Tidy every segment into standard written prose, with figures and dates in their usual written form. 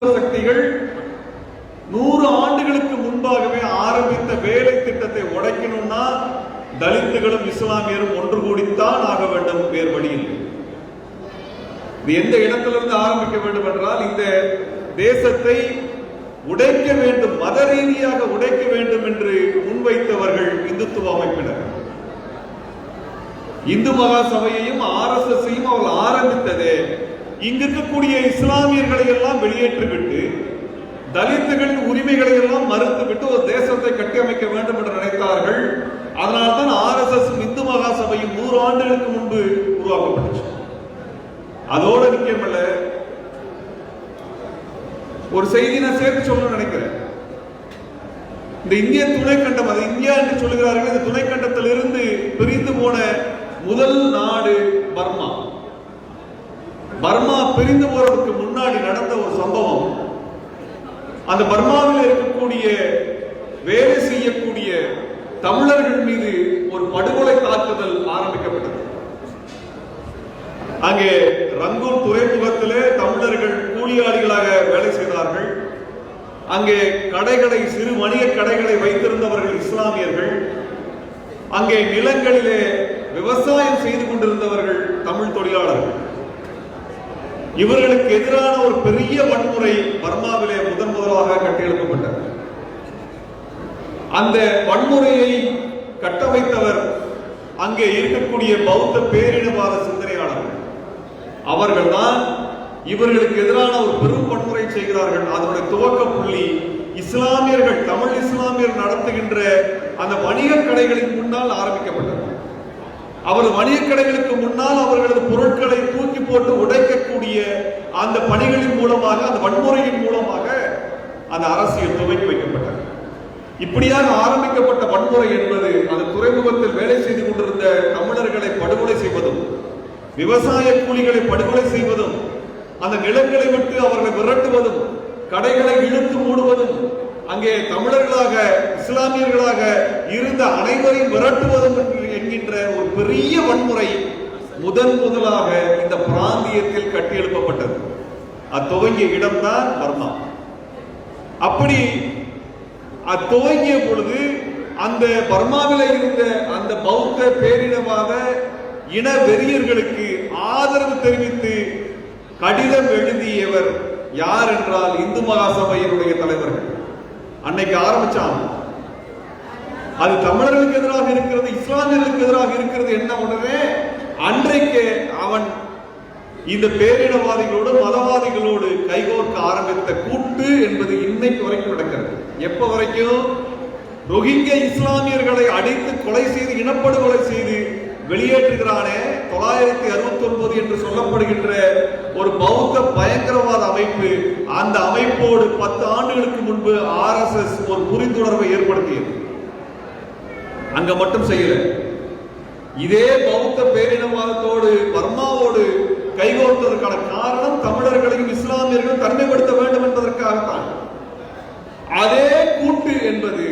சக்திகள் 100 ஆண்டுகளுக்கு முன்பாகவே ஆரம்பித்த வேலை திட்டத்தை உடைக்கணும்னா தலித்துகளும் இஸ்லாமியரும் ஒன்று கூடித்தான் ஆக வேண்டும், வேறு வழி இல்லை. இது எந்த இடத்திலிருந்து ஆரம்பிக்க வேண்டும் என்றால், இந்த தேசத்தை உடைக்க வேண்டும், மத ரீதியாக உடைக்க வேண்டும் என்று முன்வைத்தவர்கள் இந்துத்துவ அமைப்பினர். இந்து மகா சபையையும் RSSையும் அவர்கள் ஆரம்பித்ததே இங்கு இருக்கக்கூடிய இஸ்லாமியர்களை எல்லாம் வெளியேற்றிவிட்டு தலித்துகளின் உரிமைகளை எல்லாம் மறுத்துவிட்டு ஒரு தேசத்தை கட்டியமைக்க வேண்டும் என்று நினைத்தார்கள். அதனால்தான் RSS இந்து மகா சபையும் 100 ஆண்டுகளுக்கு முன்பு உருவாக்கப்பட்டுச்சு. அதோடு நிற்கமல்ல, ஒரு செய்தி நான் சேர்த்து சொல்ல நினைக்கிறேன். இந்த இந்திய துணைக்கண்டம், அது இந்தியா என்று சொல்லுகிறார்கள், இந்த துணைக்கண்டத்தில் இருந்து பிரிந்து போன முதல் நாடு பர்மா. பர்மா பிரிந்து போறதுக்கு முன்னாடி நடந்த ஒரு சம்பவம், அந்த பர்மாவில் இருக்கக்கூடிய வேலை செய்யக்கூடிய தமிழர்கள் மீது ஒரு படுகொலை தாக்குதல் ஆரம்பிக்கப்பட்டது. அங்கே ரங்கூன் துறைமுகத்திலே தமிழர்கள் கூலியாளிகளாக வேலை செய்தார்கள். அங்கே கடைகளை, சிறு வணிக கடைகளை வைத்திருந்தவர்கள் இஸ்லாமியர்கள். அங்கே நிலங்களிலே விவசாயம் செய்து கொண்டிருந்தவர்கள் தமிழ் தொழிலாளர்கள். இவர்களுக்கு எதிரான ஒரு பெரிய வன்முறை பர்மாவிலே முதலாக கட்டியெழுப்பப்பட்டது. அந்த வன்முறையை கட்டமைத்தவர் அங்கே இருக்கக்கூடிய பௌத்த பேரினவாத சிந்தனையாளர்கள். அவர்கள்தான் இவர்களுக்கு எதிரான ஒரு பெரும் வன்முறை செய்கிறார்கள். அதனுடைய துவக்க புள்ளி இஸ்லாமியர்கள், தமிழ் இஸ்லாமியர் நடத்துகின்ற அந்த வணிக கடைகளின் முன்னால் ஆரம்பிக்கப்பட்டது. அவர் வணிக கடைகளுக்கு முன்னால் அவர்களது பொருட்களை தூக்கி போட்டு உடைக்கக்கூடிய அந்த பணிகளின் மூலமாக, அந்த வன்முறையின் மூலமாக அந்த அரசியல் துவக்கி வைக்கப்பட்டது. இப்படியாக ஆரம்பிக்கப்பட்ட வன்முறை என்பது அந்த துறைமுகத்தில் வேலை செய்து கொண்டிருந்த தமிழர்களை படுகொலை செய்வதும், விவசாய கூலிகளை படுகொலை செய்வதும், அந்த நிலங்களை விட்டு அவர்களை விரட்டுவதும், கடைகளை இழுத்து மூடுவதும், அங்கே தமிழர்களாக இஸ்லாமியர்களாக இருந்த அனைவரையும் விரட்டுவதும் என்கின்ற ஒரு பெரிய வன்முறை முதலாக இந்த பிராந்தியத்தில் கட்டியெழுப்பப்பட்டது. அத்துவங்கிய இடம்தான் பர்மா. அப்படி அத்துவங்கிய பொழுது அந்த பர்மாவில் இருந்த அந்த பௌத்த பேரினவாத இன வெறியர்களுக்கு ஆதரவு தெரிவித்து கடிதம் எழுதியவர் யார் என்றால் இந்து மகா சபையினுடைய தலைவர்கள். அன்னைக்கு ஆரம்பிச்சான். அது தமிழர்களுக்கு எதிராக இருக்கிறது, இஸ்லாமியர்களுக்கு எதிராக இருக்கிறது என்ன உடனே அன்றைக்கு அவன் இந்த பேரினவாதிகளோடு மதவாதிகளோடு கைகோர்க்க ஆரம்பித்த கூட்டு என்பது இன்னைக்கு வரைக்கும் நடக்கிறது. எப்ப வரைக்கும்? ரோஹிங்கிய இஸ்லாமியர்களை அடித்து கொலை செய்து, இனப்படுகொலை செய்து வெளியேற்றுகிறானே 969 என்று சொல்லப்படுகின்ற ஒரு பௌத்த பயங்கரவாத அமைப்பு, அந்த அமைப்போடு 10 ஆண்டுகளுக்கு முன்பு RSS ஒரு புரிந்துணர்வை ஏற்படுத்தியது. அங்க மட்டும் செய்யல, இதே பௌத்த பேரினவாதத்தோடு பர்மாவோடு கைகோர்த்ததற்கான காரணம் தமிழர்களையும் இஸ்லாமியர்களும் தனிமைப்படுத்த வேண்டும் என்பதற்காகத்தான். அதே கூட்டு என்பது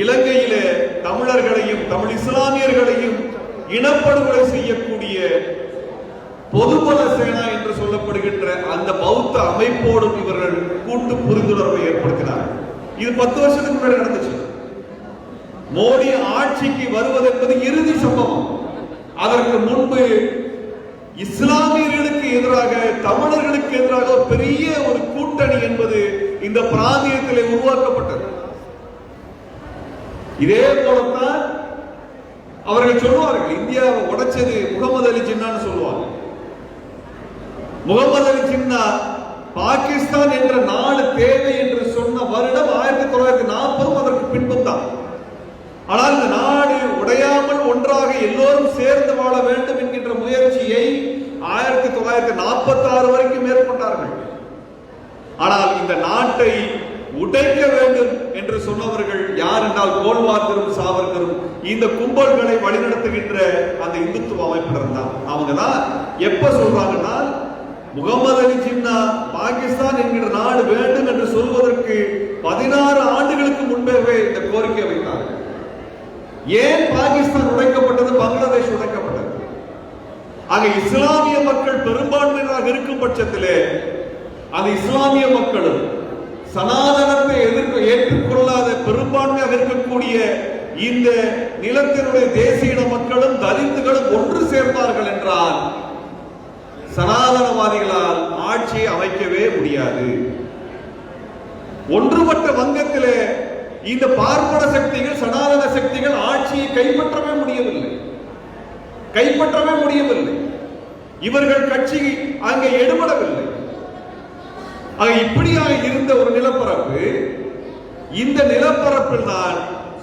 இலங்கையிலே தமிழர்களையும் தமிழ் இஸ்லாமியர்களையும் இனப்படுகொலை செய்யக்கூடிய பொதுபல சேனா என்று சொல்லப்படுகின்ற அந்த பௌத்த அமைப்போடும் இவர்கள் கூட்டு புரிந்துணர்வை ஏற்படுத்தினார்கள். இது 10 வருஷத்துக்கு முன்னாடி நடந்துச்சு. மோடி ஆட்சிக்கு வருவது என்பது இறுதி சம்பவம். அதற்கு முன்பு இஸ்லாமியர்களுக்கு எதிராக, தமிழர்களுக்கு எதிராக ஒரு பெரிய ஒரு கூட்டணி என்பது இந்த பிராந்தியத்திலே உருவாக்கப்பட்டது. இதே போலத்தான் அவர்கள் சொல்லுவார்கள், இந்தியாவை உடைச்சது முகமது அலி ஜின்னான்னு சொல்லுவாங்க. முகமது அலி ஜின்னா பாகிஸ்தான் என்ற நாடு தேவை என்று சொன்ன வருடம் 1940, அதற்கு பின்பும் தான். ஆனால் இந்த நாடு உடையாமல் ஒன்றாக எல்லோரும் சேர்ந்து வாழ வேண்டும் என்கின்ற முயற்சியை 1946 வரைக்கும் மேற்கொண்டார்கள். ஆனால் இந்த நாட்டை உடைக்க வேண்டும் என்று சொன்னவர்கள் யார் என்றால் கோல்வாக்கரும் சாவர்கரும், இந்த கும்பல்களை வழிநடத்துகின்ற அந்த இந்துத்துவ அமைப்பினர் தான். அவங்க தான் எப்ப சொல்றாங்கன்னா, முகமது அலி ஜின்னா பாகிஸ்தான் என்கிற நாடு வேண்டும் என்று சொல்வதற்கு 16 ஆண்டுகளுக்கு முன்பே இந்த கோரிக்கை வைத்தார்கள். ஏன் பாகிஸ்தான் உடைக்கப்பட்டது, பங்களாதேஷ் உடைக்கப்பட்டது? ஆக இஸ்லாமிய மக்கள் பெரும்பான்மையினராக இருக்கும் பட்சத்திலே அந்த இஸ்லாமிய மக்களும் சனாதனத்தை ஏற்றுக்கொள்ளாத பெரும்பான்மையாக இருக்கக்கூடிய இந்த நிலத்தினுடைய தேசிய மக்களும் தலித்துகளும் ஒன்று சேர்ந்தார்கள் என்றால் சனாதனவாதிகளால் ஆட்சியை அமைக்கவே முடியாது. ஒன்றுபட்ட வங்கத்திலே இந்த பார்ப்பன சக்திகள் சனாதன சக்திகள் ஆட்சியை கைப்பற்றவே முடியவில்லை. இவர்கள் கட்சி அங்கே எடுபடவில்லை. இப்படியாக இருந்த ஒரு நிலப்பரப்பு, இந்த நிலப்பரப்பில் தான்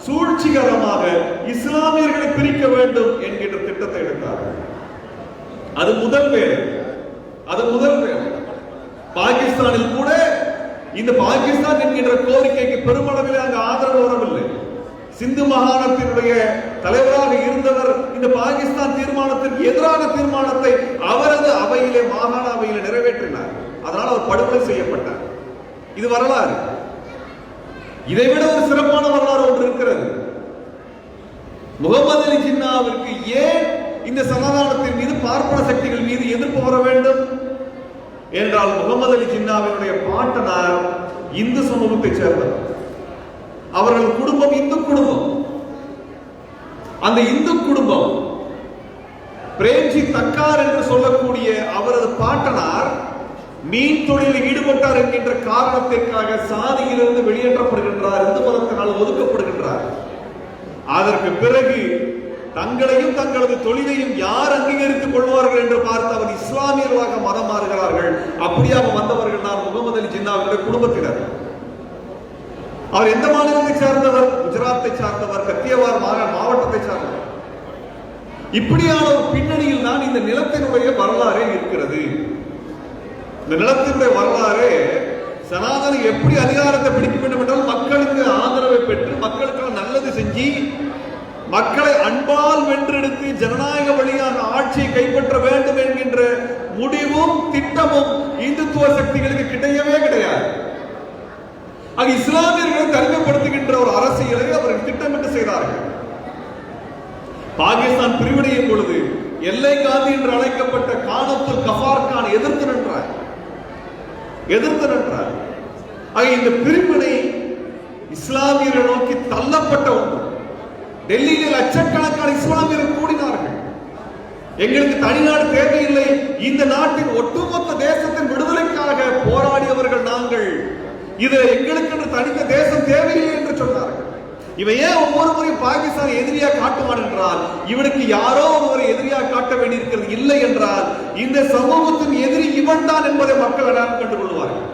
சூழ்ச்சிகரமாக இஸ்லாமியர்களை பிரிக்க வேண்டும் என்கின்ற திட்டத்தை எடுத்தார்கள். அது முதல் வேலை. பாகிஸ்தானில் கூட இந்த பாகிஸ்தான் என்கின்ற கோரிக்கைக்கு பெருமளவில் அங்கு ஆதரவு வரவில்லை. சிந்து மாகாணத்தினுடைய தலைவராக இருந்தவர் இந்த பாகிஸ்தான் தீர்மானத்திற்கு எதிரான தீர்மானத்தை அவரது அவையிலே, மாகாண அவையிலே நிறைவேற்றினார். அதனால் அவர் படுகொலை செய்யப்பட்டார். இது வரலாறு. இதைவிட ஒரு சிறப்பான வரலாறு ஒன்று இருக்கிறது. முகமது அலி ஜின்னாவிற்கு ஏன் இந்த சனாதனத்தின் மீது, பார்ப்பன சக்திகள் மீது எதிர்ப்பு வர வேண்டும் என்றால், முகமது அலி ஜின்னாவினுடைய பாட்டனார் இந்து சமூகத்தை சேர்ந்தவர். அவர்கள் குடும்பம் இந்து குடும்பம். அந்த இந்து குடும்பம் பிரேம்ஜி தக்கார் என்று சொல்லக்கூடிய அவரது பாட்டனார் மீன் தொழிலில் ஈடுபட்டார் என்கின்ற காரணத்திற்காக சாதியிலிருந்து வெளியேற்றப்படுகின்றார், இந்து மதத்தினால் ஒதுக்கப்படுகின்றார். அதற்கு பிறகு தங்களையும் தங்களது தொழிலையும் யார் அங்கீகரித்துக் கொள்வார்கள் என்று பார்த்து அவர் இஸ்லாமியர்களாக மதம் மாறுகிறார்கள். அப்படியாக வந்தவர்கள் தான் முகமது அலி ஜின்னாவுடைய குடும்பத்தினர். அவர் எந்த மாநிலத்தை சார்ந்தவர்? குஜராத்தை சார்ந்தவர், கத்தியவார் மாவட்டத்தை சார்ந்தவர். இப்படியான ஒரு பின்னணியில் தான் இந்த நிலத்தினுடைய வரலாறே இருக்கிறது. இந்த நிலத்தினுடைய வரலாறு சனாதனம் எப்படி அதிகாரத்தை பிடிக்க வேண்டும் என்றால், மக்களுக்கு ஆதரவை பெற்று மக்களுக்கு நல்லது செஞ்சு மக்களை அன்பால் வென்றெடுத்து ஜனநாயக வழியாக ஆட்சியை கைப்பற்ற வேண்டும் என்கின்ற முடிவும் திட்டமும் இந்துத்துவ சக்திகளுக்கு கிடையாது. அது இஸ்லாமியர்களை தனிமைப்படுத்துகின்ற ஒரு அரசியலை அவர்கள் திட்டமிட்டு செய்தார்கள். பாகிஸ்தான் பிரிவினையின் பொழுது எல்லை காந்தி என்று அழைக்கப்பட்ட கானத்துல் கஃபார் கான் எதிர்த்து நின்றார். இந்த பிரிவினை இஸ்லாமியரை நோக்கி தள்ளப்பட்ட ஒன்று. டெல்லியில் லட்சக்கணக்கான இஸ்லாமியர்கள் கூடினார்கள். எங்களுக்கு தனிநாடு தேவையில்லை, இந்த நாட்டின் ஒட்டுமொத்த தேசத்தின் விடுதலைக்காக போராடியவர்கள் நாங்கள், இது எங்களுக்கு தனித்த தேசம் தேவையில்லை என்று சொன்னார்கள். இவன் ஏன் ஒவ்வொரு முறையும் பாகிஸ்தான் எதிரியா காட்டுவான் என்றால், இவனுக்கு யாரோ ஒருவரை எதிரியா காட்ட வேண்டியிருக்கிறது. இல்லை என்றால் இந்த சமூகத்தின் எதிரி இவன் தான் என்பதை மக்கள் அடையாளம் கண்டு கொள்வார்கள்.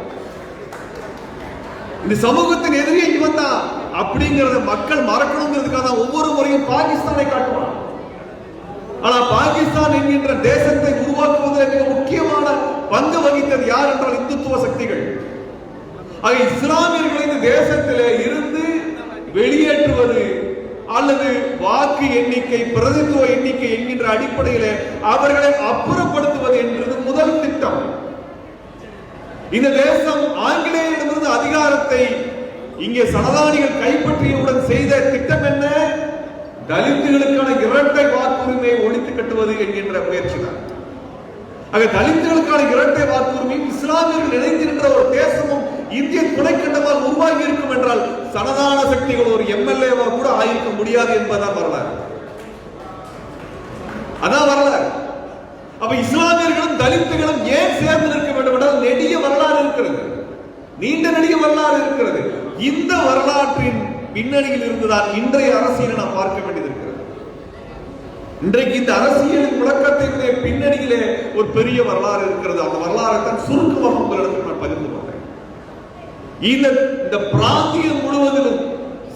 இந்த சமூகத்தின் எதிரியை இவன் தான் அப்படிங்கறத மக்கள் மறக்கணுங்கிறதுக்காக ஒவ்வொரு முறையும் பாகிஸ்தானை காட்டுவான். ஆனா பாகிஸ்தான் என்கின்ற தேசத்தை உருவாக்குவதில் மிக முக்கியமான பங்கு வகித்தது யார் என்றால் இந்துத்துவ சக்திகள். இஸ்லாமியர்களை இந்த தேசத்திலே இருந்து வெளியேற்றுவது அல்லது வாக்கு எண்ணிக்கை, பிரதித்துவ எண்ணிக்கை என்கின்ற அடிப்படையில் அவர்களை அப்புறப்படுத்துவது என்பது முதல் திட்டம். இந்த தேசம் ஆங்கிலேயரிடமிருந்து அதிகாரத்தை இங்கே சனதானிகள் கைப்பற்றியவுடன் செய்த திட்டம் என்ன? தலித்துகளுக்கான இரட்டை வாக்குரிமையை ஒழித்து கட்டுவது என்கின்ற முயற்சி தான். தலித்துகளுக்கான இரட்டை வாக்குரிமை இஸ்லாமியர்கள் இணைந்து நின்ற ஒரு தேசமும் இந்திய துணைக்கண்டமாக உருவாகி இருக்கும் என்றால் சனதான சக்திகள் ஒரு எம்எல்ஏவா கூட ஆயிருக்க முடியாது என்பதுதான் வரலாறு. அதான் வரலாறு. அப்ப இஸ்லாமியர்களும் தலித்துகளும் ஏன் சேர்ந்து நிற்க வேண்டும் என்றால் நெடிய வரலாறு இருக்கிறது, நீண்ட நெடிய வரலாறு இருக்கிறது. இந்த வரலாற்றின் பின்னணியில் இருந்துதான் இன்றைய அரசியலை நாம் பார்க்க வேண்டியது இருக்கிறது. இன்றைக்கு இந்த அரசியலின் முழக்கத்தினுடைய பின்னணியிலே ஒரு பெரிய வரலாறு இருக்கிறது. அந்த வரலாறை தான் சுருக்கமாக உங்களிடத்தில் நான் பகிர்ந்து கொண்டேன். இந்த பிராந்தியம் முழுவதிலும்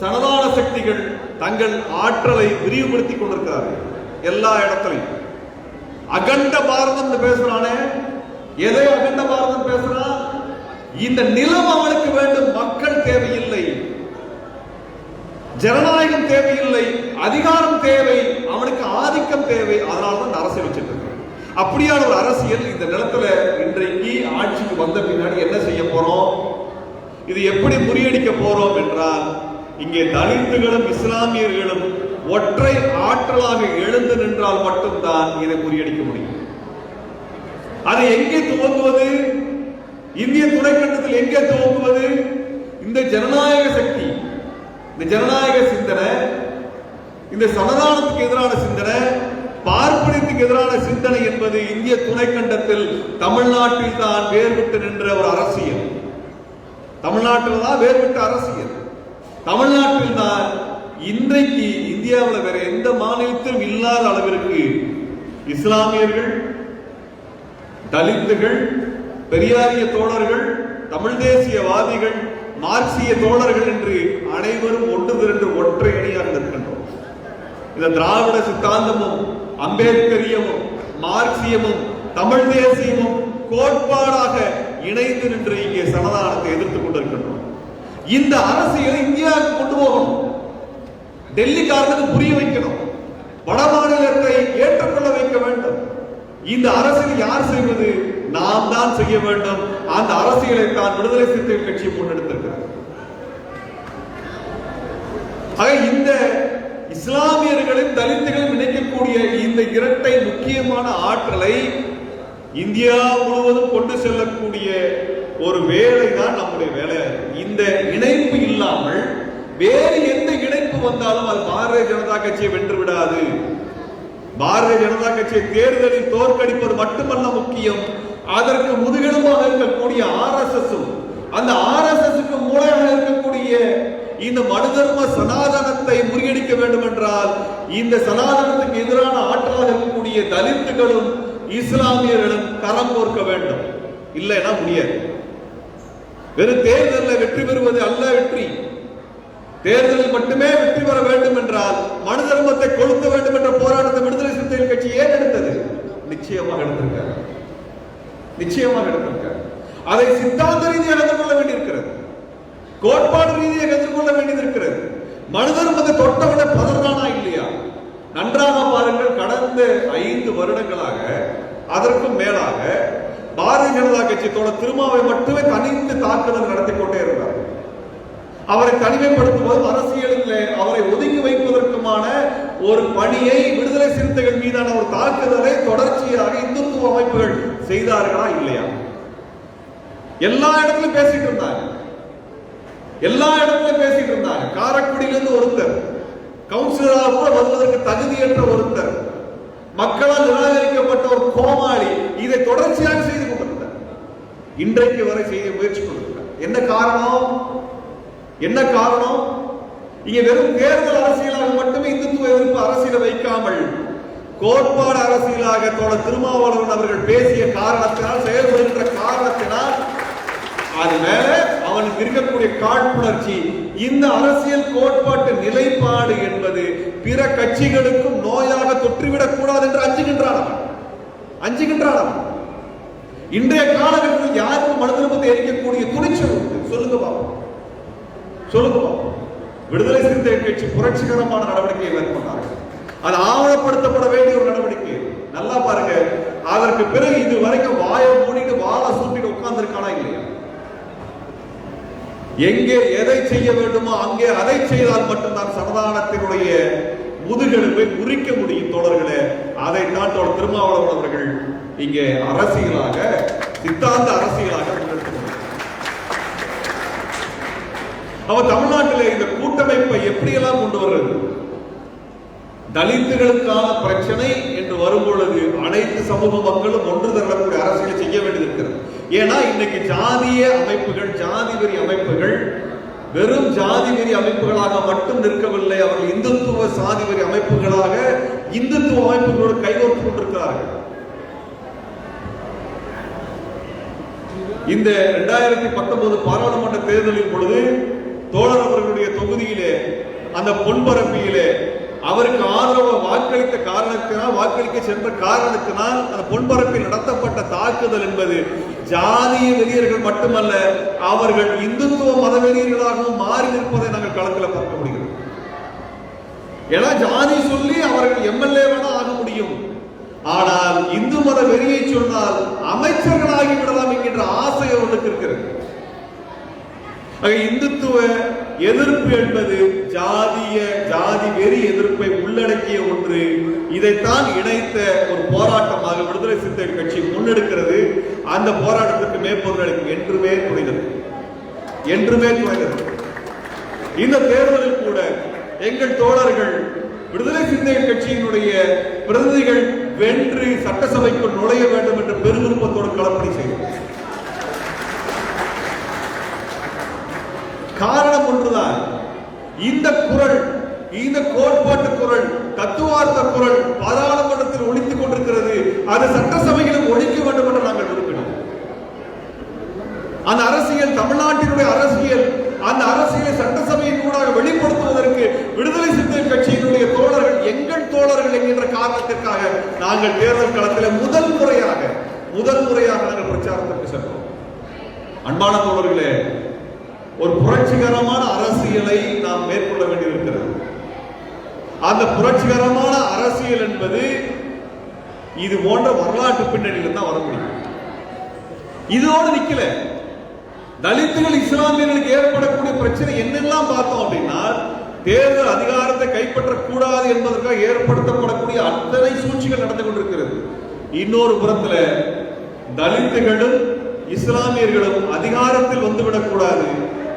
சனதான சக்திகள் தங்கள் ஆற்றலை விரிவுபடுத்திக் கொண்டிருக்கிறார்கள். எல்லா இடத்திலையும் அகண்ட பாரதம் பேசுறானே, எதை அகண்ட பாரதம் பேசுறான்? இந்த நிலம் அவனுக்கு வேண்டும், மக்கள் தேவையில்லை, ஜனநாயகம் தேவையில்லை, அதிகாரம் தேவை, அவனுக்கு ஆதிக்கம் தேவை. அதனால்தான் அரசியல் வச்சிட்டு இருக்கு. அப்படியான ஒரு அரசியல் இந்த நிலத்துல இன்றைக்கு ஆட்சிக்கு வந்த பின்னாடி என்ன செய்ய போறோம், இது எப்படி முறியடிக்க போறோம் என்றால், இங்கே தலித்துகளும் இஸ்லாமியர்களும் ஒற்றை ஆற்றலாக எழுந்து நின்றால் மட்டும்தான் இதை முறியடிக்க முடியும். அதை எங்கே துவங்குவது? இந்திய துணைக்கண்டத்தில் எங்கே துவங்குவது? இந்த ஜனநாயக சக்தி, இந்த ஜனநாயக சிந்தனை, இந்த சனாதனத்துக்கு எதிரான சிந்தனை, பார்ப்பனியத்துக்கு எதிரான சிந்தனை என்பது இந்திய துணைக்கண்டத்தில் தமிழ்நாட்டில் தான் வேறுபட்டு நின்ற ஒரு அரசியல். தமிழ்நாட்டில் தான் வேறுபட்ட அரசியல். தமிழ்நாட்டில் தான் இன்றைக்கு இந்தியாவில் வேற எந்த மாநிலத்திலும் இல்லாத அளவிற்கு இஸ்லாமியர்கள், தலித்துகள், பெரியாரிய தோழர்கள், தமிழ் தேசியவாதிகள், மார்க்சிய தோழர்கள் என்று அனைவரும் ஒன்று திரண்டு ஒற்றை அணியாக நிற்கின்றோம். இந்த திராவிட சித்தாந்தமும் அம்பேத்கரியமும் மார்க்சியமும் தமிழ் தேசியமும் கோட்பாடாக இணைந்து நின்று இங்கே சனாதனத்தை எதிர்த்துக் கொண்டிருக்கின்றோம். இந்த அரசியலை இந்தியாவுக்கு கொண்டு போகணும். டெல்லிக்காரனுக்கு புரிய வைக்கணும். வட மாநிலத்தை ஏற்றுக்கொள்ள வைக்க வேண்டும். இந்த அரசியல் யார் செய்வது? நாம் தான் செய்ய வேண்டும். அந்த அரசியலை தான் விடுதலை சிறுத்தைகள் கட்சி முன்னெடுத்திருக்கிறது. இந்த இஸ்லாமியர்களும் தலித்துகளும் இணைக்கக்கூடிய இந்த இரட்டை முக்கியமான ஆற்றலை இந்தியா முழுவதும் கொண்டு செல்லக்கூடிய ஒரு வேலை தான் நம்முடைய வேலை. இந்த இணைப்பு இல்லாமல் வேறு எந்த இணைப்பு வந்தாலும் அது பாரதிய ஜனதா கட்சியை வென்று விடாது. பாரதிய ஜனதா கட்சியை தேர்தலில் தோற்கடிப்பது மட்டுமல்ல முக்கியம், அதற்கு முதுகெலும்பாக இருக்கக்கூடிய RSS, அந்த RSSக்கு மூளையாக இருக்கக்கூடிய இந்த மனுதர்ம சனாதனத்தை முறியடிக்க வேண்டும் என்றால் இந்த சனாதனத்துக்கு எதிரான ஆற்றலாக இருக்கக்கூடிய தலித்துகளும் இஸ்லாமியர்களும் கரம் கோர்க்க வேண்டும். இல்லைன்னா முடியாது. வெறும் தேர்தலில் வெற்றி பெறுவது அல்ல வெற்றி. தேர்தலில் மட்டுமே வெற்றி பெற வேண்டும் என்றால் மனு தர்மத்தை கொளுத்த வேண்டும் என்ற போராட்டத்தை விடுதலை சிறுத்தைகள் கட்சி ஏன் எடுத்தது? நிச்சயமாக எடுத்திருக்காரு. நிச்சயமாக எடுத்திருக்காரு. அதை சித்தாந்த ரீதியாக எதிர்கொள்ள வேண்டியிருக்கிறது. கோட்பாடு ரீதியாக எதிர்கொள்ள வேண்டியிருக்கிறது. மனு தர்மத்தை தொட்டவிட பதறானா இல்லையா? நன்றாக பாருங்கள். கடந்த 5 வருடங்களாக அதற்கும் மேலாக பாரதிய ஜனதா கட்சி தோழர் திருமாவை மட்டுமே தனித்து தாக்குதல் நடத்தி கொண்டே இருந்தார். அவரை தனிமைப்படுத்துவது, அரசியலில் அவரை ஒதுக்கி வைப்பதற்குமான ஒரு பணியை விடுதலை சிறுத்தைகள் மீதான ஒரு தாக்குதலை தொடர்ச்சியாக இந்துத்துவ அமைப்புகள் செய்தார்களா இல்லையா? எல்லா இடத்திலும் பேசிட்டு இருந்தாங்க. எல்லா இடத்திலும் பேசிட்டு இருந்தாங்க. காரைக்குடியிலிருந்து ஒருத்தர், கவுன்சிலராக கூட வருவதற்கு தகுதியற்ற ஒருத்தர், மக்களால் நிராகரிக்கப்பட்ட ஒரு கோமாளி இதை தொடர்ச்சியாக செய்து கொண்டிருந்தார். இன்றைக்கு வரை செய்ய முயற்சி கொண்டிருக்கிறார். என்ன காரணம்? என்ன காரணம்? இங்க வெறும் தேர்தல் அரசியலாக மட்டுமே இந்துத்துவ எதிர்ப்பு அரசியலை வைக்காமல் கோட்பாடு அரசியலாக தோழர் திருமாவளவன் அவர்கள் பேசிய காரணத்தினால், செயல்படுகின்ற காரணத்தினால் அது மேல அவனுக்கு இருக்கக்கூடிய காழ்ப்புணர்ச்சி, இந்த அரசியல் கோட்பாட்டு நிலைப்பாடு என்பது பிற கட்சிகளுக்கும் நோயாக தொற்றிவிடக் கூடாது என்று அஞ்சுகின்றான். இன்றைய காலகட்டத்தில் யாருக்கும் மனு தர்மத்தை எரிக்கக்கூடிய துணிச்சல் உண்டு? சொல்லுங்க பாப்போம். விடுதலை சிறுத்தைகள் கட்சி புரட்சிகரமான நடவடிக்கையை மேற்கொண்டார்கள். அது ஆவணப்படுத்தப்பட வேண்டிய ஒரு நடவடிக்கை. நல்லா பாருங்க. அதற்கு பிறகு இது வரைக்கும் வாயை மூடிட்டு வாழை சூட்டிட்டு உட்கார்ந்திருக்கானா இல்லையா? எங்கே எதை செய்ய வேண்டுமோ அங்கே அதை செய்தால் மட்டும்தான் சனாதனத்தினுடைய முதுகெலும்பை முறிக்க முடியும் தோழர்களே. அதைத்தான் தோழர் திருமாவளவன் அவர்கள் இங்கே அரசியலாக, சித்தாந்த அரசியலாக முன்னெடுத்து அவர் தமிழ்நாட்டில் இந்த கூட்டமைப்பை எப்படியெல்லாம் கொண்டு வர்றது? தலித்துகளுக்கான பிரச்சனை என்று வரும்பொழுது அனைத்து சமூக மக்களும் ஒன்று திரளக்கூடிய அரசியலை செய்ய வேண்டியிருக்கிறது. ஏன்னா இன்னைக்கு ஜாதிய அமைப்புகள், ஜாதி வெறி அமைப்புகள் வெறும் ஜாதி வெறி அமைப்புகளாக மட்டும் நிற்கவில்லை. அவர்கள் இந்துத்துவ சாதி வெறி அமைப்புகளாக இந்துத்துவ அமைப்புகளோடு கைகோர்த்து கொண்டிருக்கிறார்கள். இந்த 2019 பாராளுமன்ற தேர்தலின் பொழுது தோழர் அவர்களுடைய தொகுதியிலே, அந்த பொன்பரப்பியிலே அவருக்கு ஆதரவு வாக்களித்த காரணத்தினால், வாக்களிக்க சென்ற காரணத்தினால் அந்த பொன்பரப்பில் நடத்தப்பட்ட தாக்குதல் என்பது ஜாதிய வெறியர்கள் மட்டுமல்ல, அவர்கள் இந்துத்துவ மத வெறியர்களாகவும் மாறி நிற்பதை நாங்கள் களத்தில் பார்க்க முடிகிறது. ஏன்னா ஜாதி சொல்லி அவர்கள் எம்எல்ஏ வேணா ஆக முடியும், ஆனால் இந்து மத வெறியை சொன்னால் அமைச்சர்களாகி விடலாம் என்கின்ற ஆசை அவர்களுக்கு இருக்கிறது. இந்துத்துவ எதிர்ப்பு என்பது ஜாதி வெறி எதிர்ப்பை உள்ளடக்கிய ஒன்று. இதைத்தான் இணைத்த ஒரு போராட்டமாக விடுதலை சிறுத்தைகள் கட்சி முன்னெடுக்கிறது. அந்த போராட்டத்திற்கு மேற்பொருளுக்கு என்றுமே துணைந்தது. இந்த தேர்தலில் கூட எங்கள் தோழர்கள் விடுதலை சிறுத்தைகள் கட்சியினுடைய பிரதிநிதிகள் வென்று சட்டசபைக்குள் நுழைய வேண்டும் என்று பெருவிருப்பத்தோடு களப்பணி செய்தோம். காரணம் ஒன்றுதான், இந்த குரல், இந்த கோட்பாட்டு குரல், தத்துவார்த்த குரல் பாராளுமன்றத்தில் ஒலித்துக் கொண்டிருக்கிறது. அது சட்டசபையிலும் ஒழிக்க வேண்டும் என்று நாங்கள் விரும்பினோம். அந்த அரசியல், தமிழ்நாட்டினுடைய அரசியல், அந்த அரசியலை சட்டசபையின் ஊடாக வெளிப்படுத்துவதற்கு விடுதலை சிறுத்தைகள் கட்சியினுடைய தோழர்கள், எங்கள் தோழர்கள் என்கின்ற காரணத்திற்காக நாங்கள் தேர்தல் களத்தில் முதல் முறையாக நாங்கள் பிரச்சாரத்திற்கு சென்றோம். அன்பான தோழர்களே, ஒரு புரட்சிகரமான அரசியலை நாம் மேற்கொள்ள வேண்டியிருக்கிறது. அந்த புரட்சிகரமான அரசியல் என்பது இது போன்ற வரலாற்று பின்னணியில் தான் வர முடியும். இதோடு நிக்கல. தலித்துகள், இஸ்லாமியர்களுக்கு ஏற்படக்கூடிய பிரச்சனை என்னெல்லாம் பார்த்தோம் அப்படின்னா, தேர்தல் அதிகாரத்தை கைப்பற்றக்கூடாது என்பதற்காக ஏற்படுத்தப்படக்கூடிய அத்தனை சூழ்ச்சிகள் நடந்து கொண்டிருக்கிறது. இன்னொரு புறத்தில் தலித்துகளும் இஸ்லாமியர்களும் அதிகாரத்தில் வந்துவிடக்கூடாது,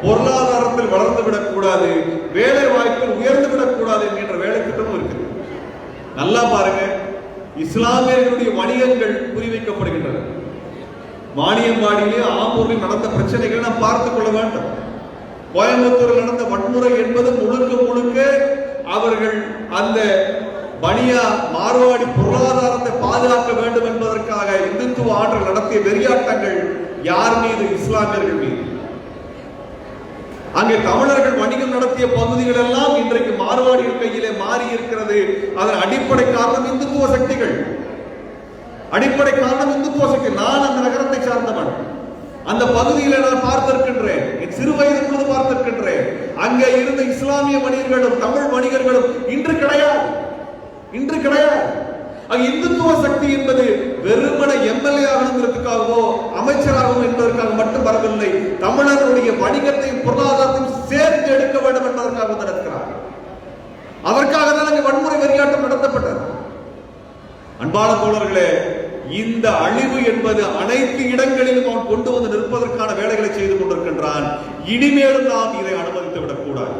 பொருளாதாரத்தில் வளர்ந்து விடக்கூடாது, வேலை வாய்ப்பில் உயர்ந்து விடக்கூடாது என்கின்ற வேலை திட்டமும் இருக்குது. நல்லா பாருங்க, இஸ்லாமியர்களுடைய வணிகங்கள் குறிவைக்கப்படுகின்றன. வாணியம்பாடியிலே, ஆம்பூரில் நடந்த பிரச்சனைகள் நாம் பார்த்துக் கொள்ள வேண்டும். கோயம்புத்தூரில் நடந்த வன்முறை என்பது முழுக்க அவர்கள் அந்த பனியா மார்வாடி பொருளாதாரத்தை பாதுகாக்க வேண்டும் என்பதற்காக இந்துத்துவ ஆற்றல் நடத்திய வெறியாட்டங்கள் யார் மீது? இஸ்லாமியர்கள் மீது. அங்கே தமிழர்கள் வணிகம் நடத்திய பகுதிகள் எல்லாம் இன்றைக்கு மார்வாடிகள் கையிலே மாறி இருக்கிறது. அதன் அடிப்படை காரணம் இந்துத்துவ சக்திகள். நான் அந்த நகரத்தை சார்ந்தவன். அந்த பகுதியில் நான் பார்த்திருக்கின்றேன், என் சிறு வயது பொழுது பார்த்திருக்கின்றேன். அங்கே இருந்த இஸ்லாமிய வணிகர்களும் தமிழ் வணிகர்களும் இன்று கிடையாது. இந்துத்துவ சக்தி என்பது வெறுமன எம்எல்ஏ ஆகணுங்கிறதுக்காகவோ அமைச்சராகவும் என்பதற்காக மட்டும் வரவில்லை. தமிழர்களுடைய வணிகத்தையும் பொருளாதாரத்தையும் சேர்த்து எடுக்க வேண்டும் என்பதற்காக நடக்கிறார். அதற்காக தான் அங்கே வன்முறை வெறியாட்டம் நடத்தப்பட்டது. அன்பான தோழர்களே, இந்த அழிவு என்பது அனைத்து இடங்களிலும் அவன் கொண்டு வந்து நிற்பதற்கான வேலைகளை செய்து கொண்டிருக்கின்றான். இனிமேலும் நாம் இதை அனுமதித்து விடக்கூடாது.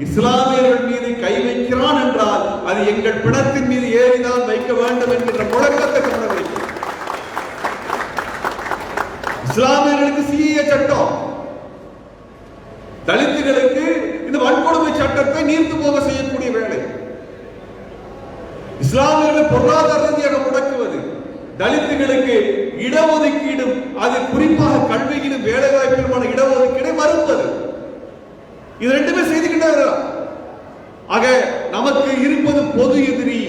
இஸ்லாமியர்கள் மீது கை வைக்கிறான் என்றால் அது எங்கள் பிணத்தின் மீது ஏறிதான் வைக்க வேண்டும் என்கின்ற முழக்கத்தை கொண்டு வைக்கும். இஸ்லாமியர்களுக்கு சிஏ சட்டம், தலித்துகளுக்கு இந்த வன்கொடுமை சட்டத்தை நீர்த்து போக செய்யக்கூடிய வேலை. இஸ்லாமியர்களை பொருளாதார ரீதியாக முடக்குவது, தலித்துகளுக்கு இடஒதுக்கீடும், அது குறிப்பாக கல்வியிலும் வேலை வாய்ப்பிலுமான இடஒதுக்கீடை மறுப்பது, இது ரெண்டுமே செய்துகிட்டே வரலாம். ஆக நமக்கு இருப்பது பொது எதிரி,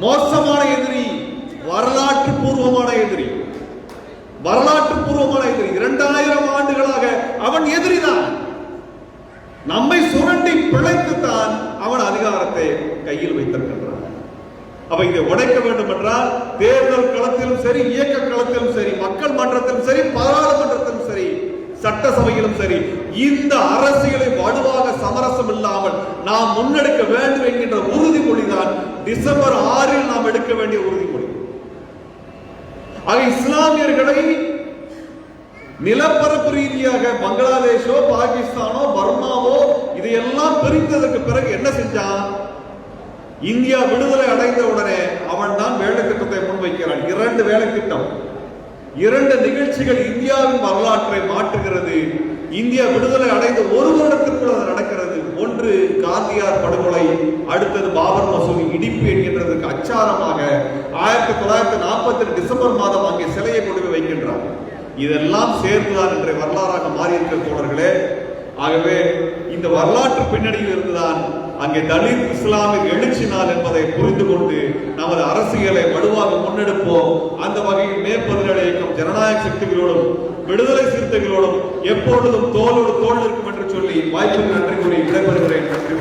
மோசமான எதிரி, வரலாற்று பூர்வமான எதிரி. 2000 ஆண்டுகளாக அவன் எதிரிதான். நம்மை சுரண்டி பிழைத்துத்தான் அவன் அதிகாரத்தை கையில் வைத்திருக்கின்றான். அப்ப இதை உடைக்க வேண்டும் என்றால் தேர்தல் களத்திலும் சரி, இயக்க களத்திலும் சரி, மக்கள் மன்றத்திலும் சரி, பாராளுமன்றத்திலும் சரி, சட்டசபையிலும் சரி, இந்த அரசியலை வலுவாக சமரசம் இல்லாமல் நாம் முன்னெடுக்க வேண்டும் என்கின்ற உறுதிமொழிதான் டிசம்பர் 6 நாம் எடுக்க வேண்டிய உறுதிமொழி. ஆக இஸ்லாமியர்களை நிலப்பரப்பு ரீதியாக பங்களாதேஷோ, பாகிஸ்தானோ, பர்மாவோ இதையெல்லாம் பிரித்ததற்கு பிறகு என்ன செஞ்சான்? இந்தியா விடுதலை அடைந்த உடனே அவன் தான் வேலை திட்டத்தை முன்வைக்கிறான். 2 வேலை திட்டம், 2 நிகழ்ச்சிகள் இந்தியாவின் வரலாற்றை மாற்றுகிறது. இந்தியா விடுதலை அடைந்த 1 வருடத்திற்குள் அது நடக்கிறது. ஒன்று காந்தியார் படுகொலை, அடுத்தது பாபர் மசூதி இடிப்பு என்கின்றதற்கு அச்சாரமாக 1948 டிசம்பர் மாதம் அங்கே சிலையை கொண்டு வைக்கின்றார். இதெல்லாம் சேர்ந்துதான் இன்றைய வரலாறாக மாறியிருக்கிற தோழர்களே. ஆகவே இந்த வரலாற்று பின்னணியில் இருந்துதான் அங்கே தலித் இஸ்லாமிய எழுச்சி நாள் என்பதை புரிந்து கொண்டு நமது அரசியலை வலுவாக முன்னெடுப்போம். அந்த வகையில் மேற்பதினடை இயக்கம் ஜனநாயக சக்திகளோடும் விடுதலை சிறுத்தைகளோடும் எப்பொழுதும் தோளோடு தோள் இருக்கும் என்று சொல்லி வாய்ப்புக்கு நன்றி கூறி விடைபெறுகிறேன். நன்றி.